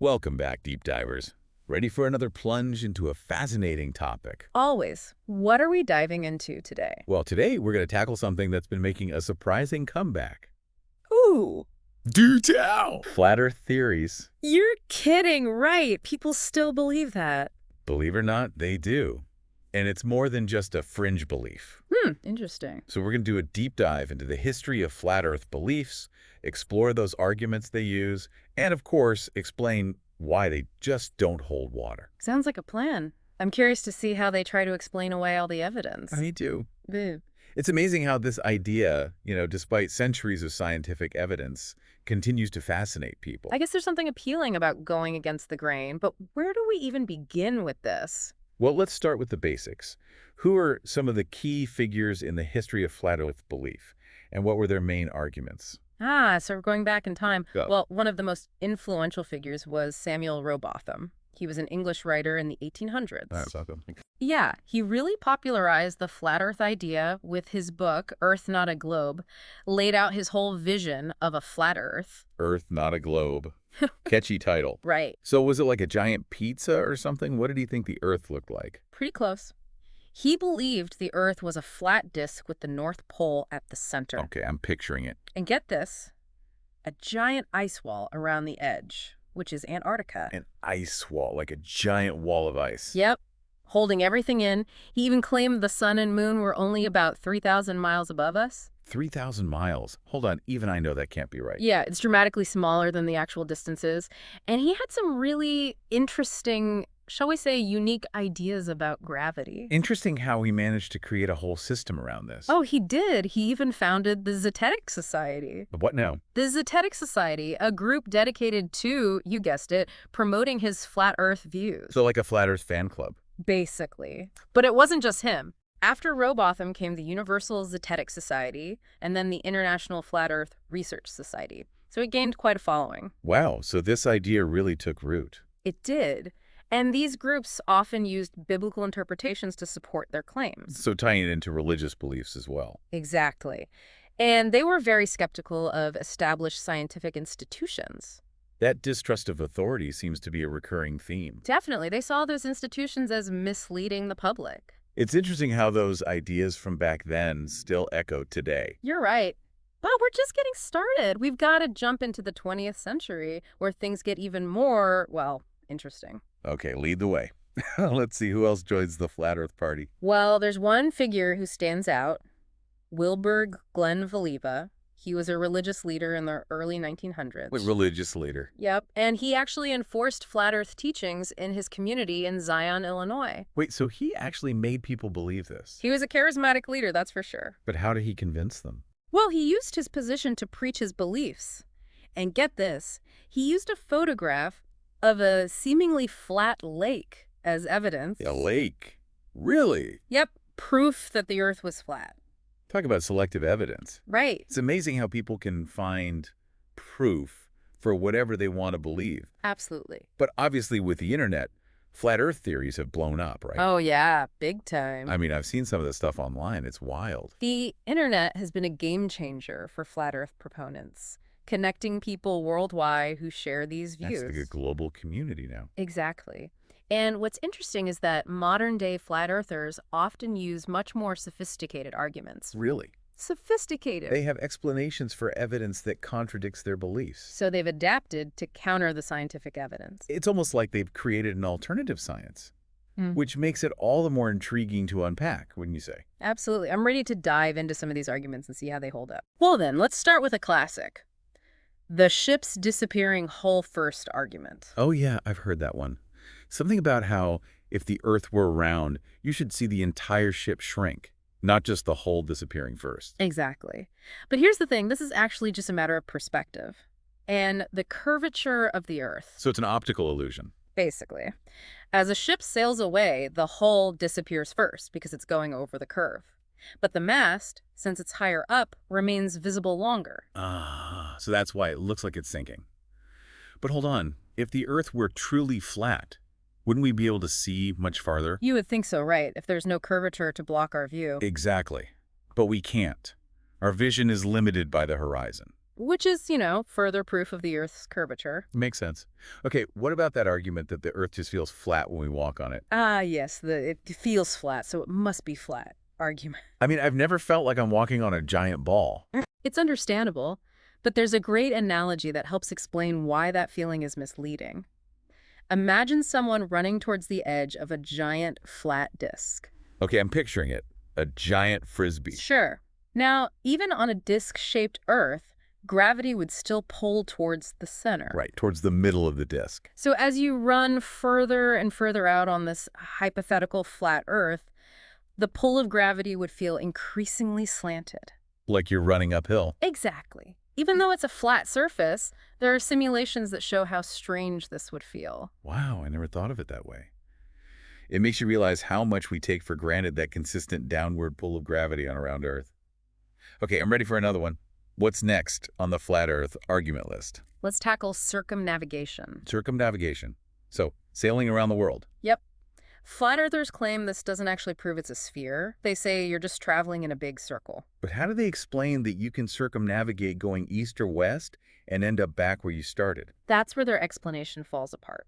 Welcome back, deep divers. Ready for another plunge into a fascinating topic? Always. What are we diving into today? Well, today we're going to tackle something that's been making a surprising comeback. Ooh, Do tell! Flat Earth theories. you're kidding, right? People still believe that. Believe it or not, they do. And it's more than just a fringe belief. Interesting. So we're going to do a deep dive into the history of flat Earth beliefs, explore those arguments they use, and of course, explain why they just don't hold water. Sounds like a plan. I'm curious to see how they try to explain away all the evidence. Me too. Boo. It's amazing how this idea, despite centuries of scientific evidence, continues to fascinate people. I guess there's something appealing about going against the grain, but where do we even begin with this? Well, let's start with the basics. Who are some of the key figures in the history of flat Earth belief, and what were their main arguments? So we're going back in time. Go. Well, one of the most influential figures was Samuel Rowbotham. He was an English writer in the 1800s. Yeah, he really popularized the flat Earth idea with his book, Earth Not a Globe, laid out his whole vision of a flat Earth. Earth, Not a Globe. Catchy title. Right. So was it like a giant pizza or something? What did he think the Earth looked like? Pretty close. He believed the Earth was a flat disk with the North Pole at the center. Okay, I'm picturing it. And get this, a giant ice wall around the edge, which is Antarctica. An ice wall, like a giant wall of ice. Yep, holding everything in. He even claimed the sun and moon were only about 3,000 miles above us. 3,000 miles. Hold on, even I know that can't be right. Yeah, it's dramatically smaller than the actual distances. And he had some really interesting, shall we say, unique ideas about gravity. Interesting how he managed to create a whole system around this. Oh, he did. He even founded the Zetetic Society. What now? The Zetetic Society, a group dedicated to, you guessed it, promoting his flat Earth views. So like a flat Earth fan club. Basically. But it wasn't just him. After Rowbotham came the Universal Zetetic Society and then the International Flat Earth Research Society. So it gained quite a following. Wow, so this idea really took root. It did. And these groups often used biblical interpretations to support their claims. So tying it into religious beliefs as well. Exactly. And they were very skeptical of established scientific institutions. That distrust of authority seems to be a recurring theme. Definitely. They saw those institutions as misleading the public. It's interesting how those ideas from back then still echo today. You're right. But we're just getting started. We've got to jump into the 20th century where things get even more, well, interesting. Okay, lead the way. Let's see who else joins the flat Earth party. Well, there's one figure who stands out, Wilbur Glenn Valiva. He was a religious leader in the early 1900s. Wait, religious leader. Yep, and he actually enforced flat Earth teachings in his community in Zion, Illinois. Wait, so he actually made people believe this? He was a charismatic leader, that's for sure. But how did he convince them? Well, he used his position to preach his beliefs. And get this, he used a photograph of a seemingly flat lake as evidence. A lake? Really? Yep, proof that the Earth was flat. Talk about selective evidence. Right. It's amazing how people can find proof for whatever they want to believe. Absolutely. But obviously with the internet, flat Earth theories have blown up, right? Oh, yeah, big time. I mean, I've seen some of this stuff online. It's wild. The internet has been a game changer for flat Earth proponents, connecting people worldwide who share these views. That's like a global community now. Exactly. And what's interesting is that modern-day flat earthers often use much more sophisticated arguments. Really? Sophisticated. They have explanations for evidence that contradicts their beliefs. So they've adapted to counter the scientific evidence. It's almost like they've created an alternative science, which makes it all the more intriguing to unpack, wouldn't you say? Absolutely. I'm ready to dive into some of these arguments and see how they hold up. Well then, let's start with a classic. The ship's disappearing hull first argument. Oh yeah, I've heard that one. Something about how if the Earth were round, you should see the entire ship shrink, not just the hull disappearing first. Exactly. But here's the thing, this is actually just a matter of perspective and the curvature of the Earth. So it's an optical illusion. Basically. As a ship sails away, the hull disappears first because it's going over the curve. But the mast, since it's higher up, remains visible longer. Ah, so that's why it looks like it's sinking. But hold on, if the Earth were truly flat, wouldn't we be able to see much farther? You would think so, right, if there's no curvature to block our view. Exactly. But we can't. Our vision is limited by the horizon. which is, further proof of the Earth's curvature. Makes sense. Okay, what about that argument that the Earth just feels flat when we walk on it? Ah, yes, it feels flat, so it must be flat argument. I mean, I've never felt like I'm walking on a giant ball. It's understandable, but there's a great analogy that helps explain why that feeling is misleading. Imagine someone running towards the edge of a giant flat disk. Okay, I'm picturing it. A giant frisbee. Sure. Now, even on a disc-shaped Earth, gravity would still pull towards the center. Right, towards the middle of the disk. So as you run further and further out on this hypothetical flat Earth, the pull of gravity would feel increasingly slanted. Like you're running uphill. Exactly. Even though it's a flat surface, there are simulations that show how strange this would feel. Wow, I never thought of it that way. It makes you realize how much we take for granted that consistent downward pull of gravity on around Earth. Okay, I'm ready for another one. What's next on the flat Earth argument list? Let's tackle circumnavigation. Circumnavigation. So, sailing around the world. Yep. Flat earthers claim this doesn't actually prove it's a sphere. They say you're just traveling in a big circle. But how do they explain that you can circumnavigate going east or west and end up back where you started? That's where their explanation falls apart.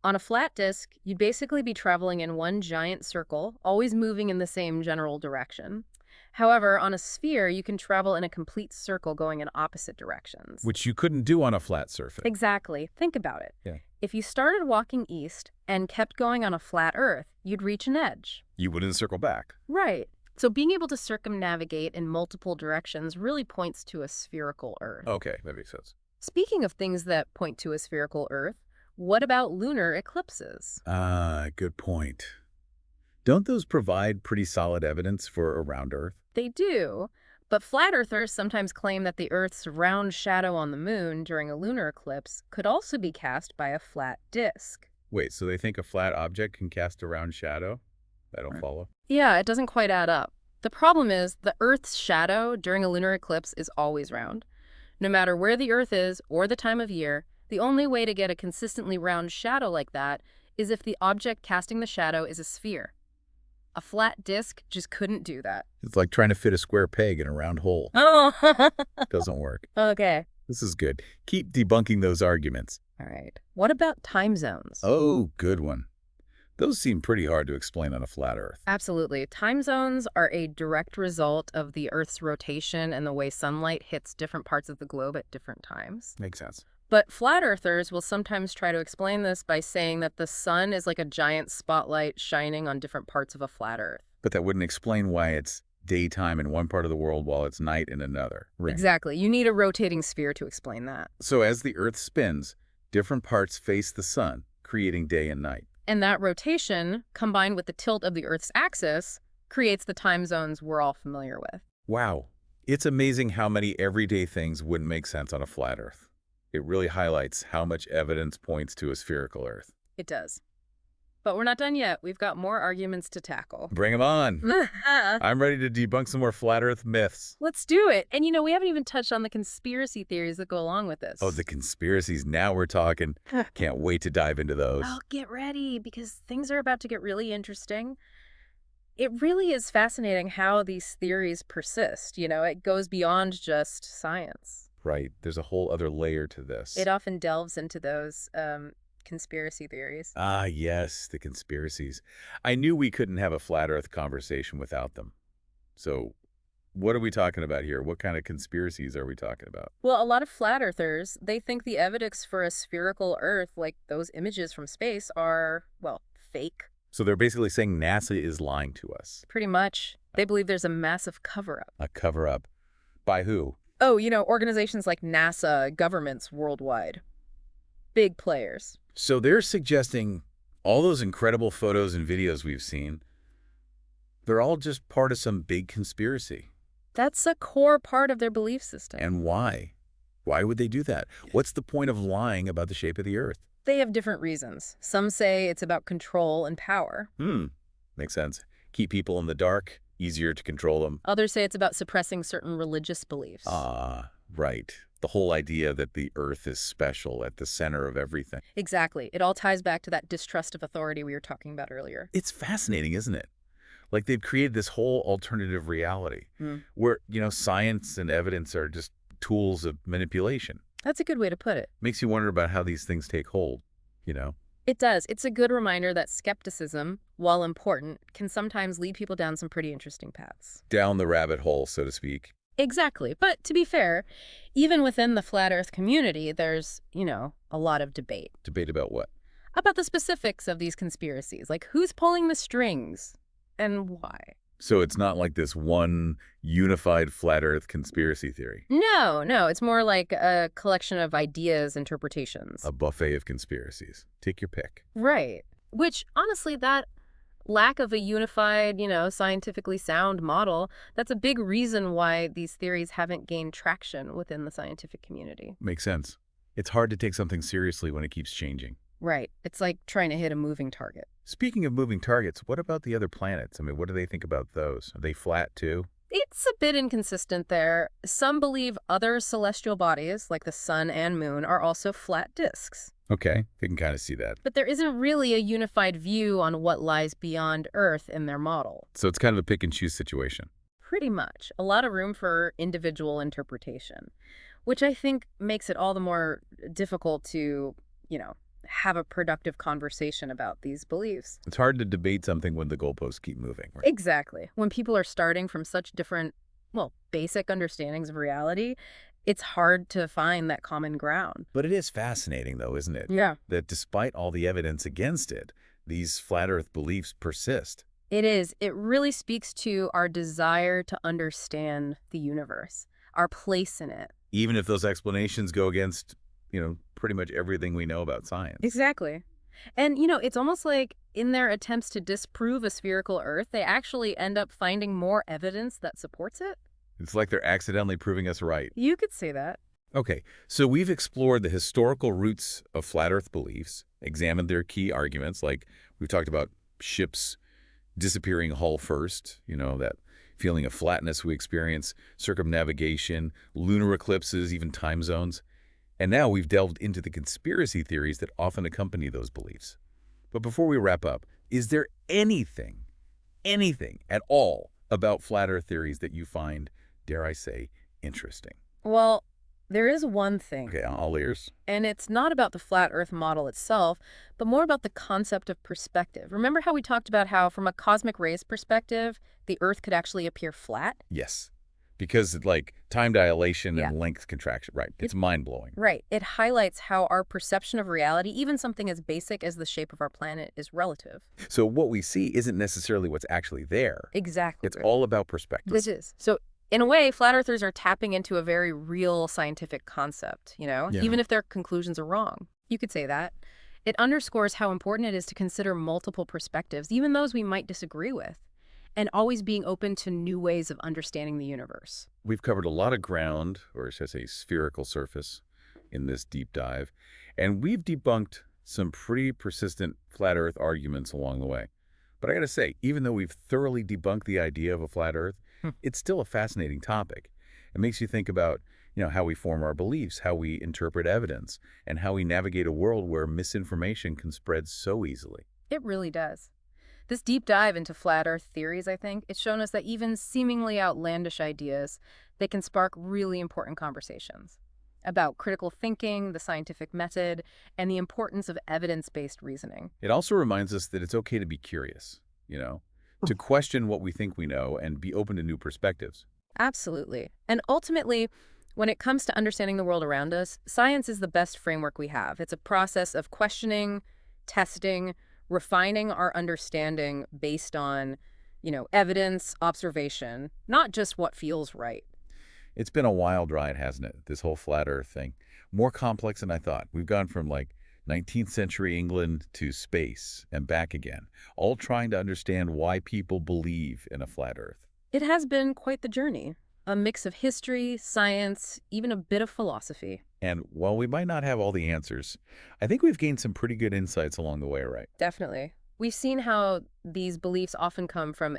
On a flat disk, you'd basically be traveling in one giant circle, always moving in the same general direction. However, on a sphere, you can travel in a complete circle going in opposite directions. Which you couldn't do on a flat surface. Exactly. Think about it. Yeah. If you started walking east and kept going on a flat Earth, you'd reach an edge. You wouldn't circle back. Right. So being able to circumnavigate in multiple directions really points to a spherical Earth. Okay, that makes sense. Speaking of things that point to a spherical Earth, what about lunar eclipses? Ah, good point. Don't those provide pretty solid evidence for a round Earth? They do, but flat earthers sometimes claim that the Earth's round shadow on the moon during a lunar eclipse could also be cast by a flat disk. Wait, so they think a flat object can cast a round shadow? I don't follow. Yeah, it doesn't quite add up. The problem is the Earth's shadow during a lunar eclipse is always round. No matter where the Earth is or the time of year, the only way to get a consistently round shadow like that is if the object casting the shadow is a sphere. A flat disk just couldn't do that. It's like trying to fit a square peg in a round hole. Oh, Doesn't work. okay. This is good. Keep debunking those arguments. All right. What about time zones? Oh, good one. Those seem pretty hard to explain on a flat Earth. Absolutely. Time zones are a direct result of the Earth's rotation and the way sunlight hits different parts of the globe at different times. Makes sense. But flat earthers will sometimes try to explain this by saying that the sun is like a giant spotlight shining on different parts of a flat Earth. But that wouldn't explain why it's daytime in one part of the world while it's night in another. Exactly. You need a rotating sphere to explain that. So as the Earth spins, different parts face the sun, creating day and night. And that rotation, combined with the tilt of the Earth's axis, creates the time zones we're all familiar with. Wow. It's amazing how many everyday things wouldn't make sense on a flat Earth. It really highlights how much evidence points to a spherical Earth. It does. But we're not done yet. We've got more arguments to tackle. Bring them on. I'm ready to debunk some more flat Earth myths. Let's do it. And we haven't even touched on the conspiracy theories that go along with this. Oh, the conspiracies. Now we're talking. Can't wait to dive into those. Well, get ready because things are about to get really interesting. It really is fascinating how these theories persist. It goes beyond just science. Right. There's a whole other layer to this. It often delves into those conspiracy theories. Ah, yes, the conspiracies. I knew we couldn't have a flat Earth conversation without them. So what are we talking about here? What kind of conspiracies are we talking about? Well, a lot of flat earthers, they think the evidence for a spherical Earth, like those images from space, are, well, fake. So they're basically saying NASA is lying to us. Pretty much. They believe there's a massive cover-up. A cover-up? By who? Oh, organizations like NASA, governments worldwide. Big players. So they're suggesting all those incredible photos and videos we've seen, they're all just part of some big conspiracy. That's a core part of their belief system. And why? Why would they do that? What's the point of lying about the shape of the Earth? They have different reasons. Some say it's about control and power. Makes sense. Keep people in the dark, easier to control them. Others say it's about suppressing certain religious beliefs. Ah, right. The whole idea that the Earth is special, at the center of everything. Exactly. It all ties back to that distrust of authority we were talking about earlier. It's fascinating, isn't it? Like they've created this whole alternative reality where, science and evidence are just tools of manipulation. That's a good way to put it. Makes you wonder about how these things take hold, you know? It does. It's a good reminder that skepticism, while important, can sometimes lead people down some pretty interesting paths. Down the rabbit hole, so to speak. Exactly. But to be fair, even within the flat Earth community, there's, a lot of debate. Debate about what? About the specifics of these conspiracies, like who's pulling the strings and why. So it's not like this one unified flat Earth conspiracy theory. No, it's more like a collection of ideas, interpretations. A buffet of conspiracies. Take your pick. Right. Which, honestly, that lack of a unified, scientifically sound model, that's a big reason why these theories haven't gained traction within the scientific community. Makes sense. It's hard to take something seriously when it keeps changing. Right. It's like trying to hit a moving target. Speaking of moving targets, what about the other planets? I mean, what do they think about those? Are they flat too? It's a bit inconsistent there. Some believe other celestial bodies, like the sun and moon, are also flat disks. Okay, they can kind of see that. But there isn't really a unified view on what lies beyond Earth in their model. So it's kind of a pick and choose situation. Pretty much. A lot of room for individual interpretation, which I think makes it all the more difficult to, have a productive conversation about these beliefs. It's hard to debate something when the goalposts keep moving. Right? Exactly. When people are starting from such different, basic understandings of reality, it's hard to find that common ground. But it is fascinating, though, isn't it? Yeah. That despite all the evidence against it, these flat Earth beliefs persist. It is. It really speaks to our desire to understand the universe, our place in it. Even if those explanations go against, pretty much everything we know about science. Exactly. And, it's almost like in their attempts to disprove a spherical Earth, they actually end up finding more evidence that supports it. It's like they're accidentally proving us right. You could say that. Okay, so we've explored the historical roots of flat Earth beliefs, examined their key arguments, like we've talked about ships disappearing hull first, that feeling of flatness we experience, circumnavigation, lunar eclipses, even time zones. And now we've delved into the conspiracy theories that often accompany those beliefs. But before we wrap up, is there anything at all about flat Earth theories that you find, dare I say, interesting? Well, there is one thing. Okay, all ears. And it's not about the flat Earth model itself, but more about the concept of perspective. Remember how we talked about how, from a cosmic rays perspective, the Earth could actually appear flat? Yes. Because time dilation and length contraction. Right. It's mind-blowing. Right. It highlights how our perception of reality, even something as basic as the shape of our planet, is relative. So what we see isn't necessarily what's actually there. Exactly. It's all about perspective. This is. So in a way, flat earthers are tapping into a very real scientific concept, even if their conclusions are wrong. You could say that. It underscores how important it is to consider multiple perspectives, even those we might disagree with, and always being open to new ways of understanding the universe. We've covered a lot of ground, or should I say spherical surface, in this deep dive, and we've debunked some pretty persistent flat Earth arguments along the way. But I gotta say, even though we've thoroughly debunked the idea of a flat Earth, it's still a fascinating topic. It makes you think about, how we form our beliefs, how we interpret evidence, and how we navigate a world where misinformation can spread so easily. It really does. This deep dive into flat Earth theories, I think, it's shown us that even seemingly outlandish ideas, they can spark really important conversations about critical thinking, the scientific method, and the importance of evidence-based reasoning. It also reminds us that it's okay to be curious, to question what we think we know and be open to new perspectives. Absolutely. And ultimately, when it comes to understanding the world around us, science is the best framework we have. It's a process of questioning, testing, refining our understanding based on, evidence, observation, not just what feels right. It's been a wild ride, hasn't it? This whole flat Earth thing. More complex than I thought. We've gone from 19th century England to space and back again, all trying to understand why people believe in a flat Earth. It has been quite the journey. A mix of history, science, even a bit of philosophy. And while we might not have all the answers, I think we've gained some pretty good insights along the way, right? Definitely. We've seen how these beliefs often come from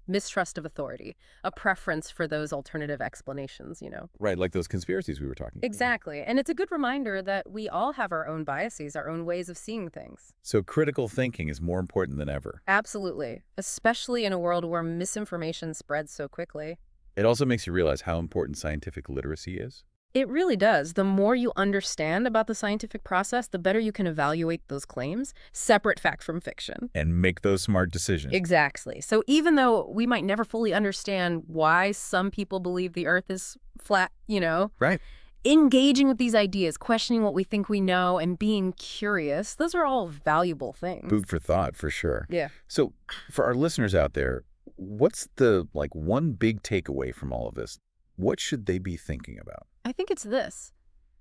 mistrust of authority, a preference for those alternative explanations, Right, like those conspiracies we were talking about. Exactly. And it's a good reminder that we all have our own biases, our own ways of seeing things. So critical thinking is more important than ever. Absolutely. Especially in a world where misinformation spreads so quickly. It also makes you realize how important scientific literacy is. It really does. The more you understand about the scientific process, the better you can evaluate those claims, separate fact from fiction. And make those smart decisions. Exactly. So even though we might never fully understand why some people believe the Earth is flat, Right. engaging with these ideas, questioning what we think we know, and being curious, those are all valuable things. Food for thought, for sure. Yeah. So for our listeners out there, what's the one big takeaway from all of this? What should they be thinking about? I think it's this.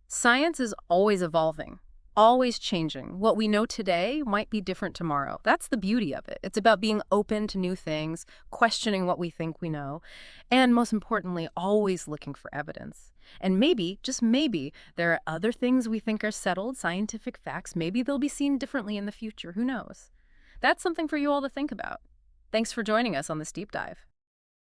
Science is always evolving, always changing. What we know today might be different tomorrow. That's the beauty of it. It's about being open to new things, questioning what we think we know, and most importantly, always looking for evidence. And maybe, just maybe, there are other things we think are settled, scientific facts. Maybe they'll be seen differently in the future. Who knows? That's something for you all to think about. Thanks for joining us on this deep dive.